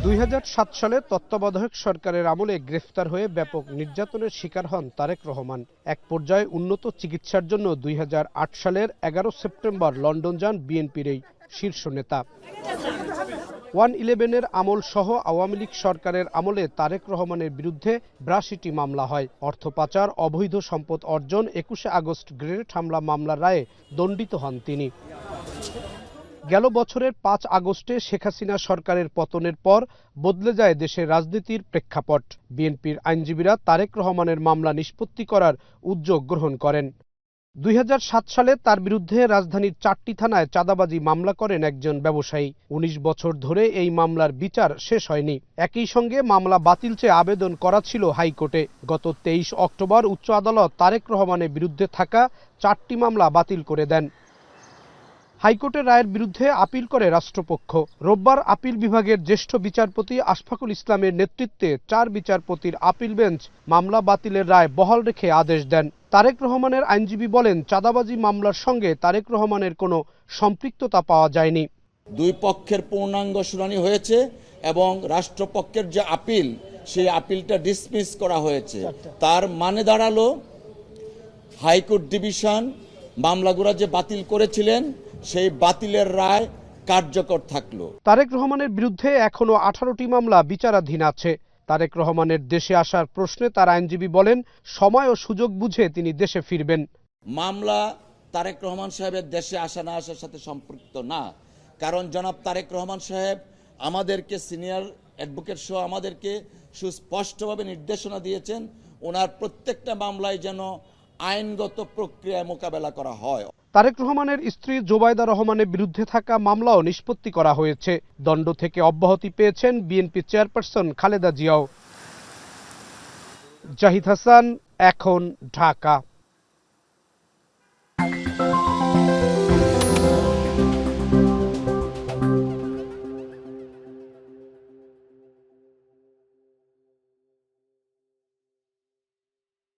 2007 সালে তত্ত্বাবধায়ক সরকারের আমলে গ্রেফতার হয়ে ব্যাপক নির্যাতনের শিকার হন তারেক রহমান। এক পর্যায়ে উন্নত চিকিৎসার জন্য 2008 সালের 11 সেপ্টেম্বর লন্ডন যান বিএনপির এই শীর্ষ নেতা। 111-এর আমল সহ আওয়ামী লীগ সরকারের আমলে তারেক রহমানের বিরুদ্ধে 82টি মামলা হয়। অর্থ পাচার, অবৈধ সম্পদ অর্জন, 21শে আগস্ট গ্রেনেড হামলা মামলার রায়ে দণ্ডিত হন তিনি। গেল বছরের 5 আগস্টে শেখ হাসিনা সরকারের পতনের পর বদলে যায় দেশের রাজনীতির প্রেক্ষাপট। বিএনপির আইনজীবীরা তারেক রহমানের মামলা নিষ্পত্তি করার উদ্যোগ গ্রহণ করেন। 2007 সালে তার বিরুদ্ধে রাজধানীর 4টি থানায় চাঁদাবাজি মামলা করেন একজন ব্যবসায়ী। 19 বছর ধরে এই মামলার বিচার শেষ হয়নি। একই সঙ্গে মামলা বাতিল চেয়ে আবেদন করা ছিল হাইকোর্টে। গত 23 অক্টোবর উচ্চ আদালত তারেক রহমানের বিরুদ্ধে থাকা 4টি মামলা বাতিল করে দেন। হাইকোর্টের রায়ের বিরুদ্ধে আপিল করে রাষ্ট্রপক্ষ। রোববার আপিল বিভাগের জ্যেষ্ঠ বিচারপতি আশফাকুল ইসলামের নেতৃত্বে 4 বিচারপতির আপিল বেঞ্চ মামলা বাতিলের রায় বহাল রেখে আদেশ দেন। তারেক রহমানের আইনজীবী বলেন, চাঁদাবাজি মামলার সঙ্গে তারেক রহমানের কোনো সম্পৃক্ততা পাওয়া যায়নি। দুই পক্ষের পূর্ণাঙ্গ শুনানি হয়েছে এবং রাষ্ট্রপক্ষের যে আপিল, সেই আপিলটা ডিসমিস করা হয়েছে। তার মানে দাঁড়ালো হাইকোর্ট ডিভিশন মামলাগুলো যে বাতিল করেছিলেন সেই বাতিলের রায় কার্যকর থাকলো। তারেক রহমানের বিরুদ্ধে এখনো 18টি মামলা বিচারাধীন আছে। তারেক রহমানের দেশে আসার প্রশ্নে তার আইনজীবী বলেন, সময় ও সুযোগ বুঝে তিনি দেশে ফিরবেন। মামলা তারেক রহমান সাহেবের দেশে আসা না আসার সাথে সম্পৃক্ত না, কারণ জনাব তারেক রহমান সাহেব আমাদেরকে সিনিয়র অ্যাডভোকেট সহ আমাদেরকে সুস্পষ্টভাবে নির্দেশনা দিয়েছেন ওনার প্রত্যেকটা মামলায় যেন আইনগত প্রক্রিয়ায় মোকাবেলা করা হয়। তারেক রহমানের স্ত্রী জোবায়দা রহমানের বিরুদ্ধে থাকা মামলাও নিষ্পত্তি করা হয়েছে। দণ্ড থেকে অব্যাহতি পেয়েছেন BNP chairperson Khaleda Xiao. Zahid Hasan, এখন, ঢাকা।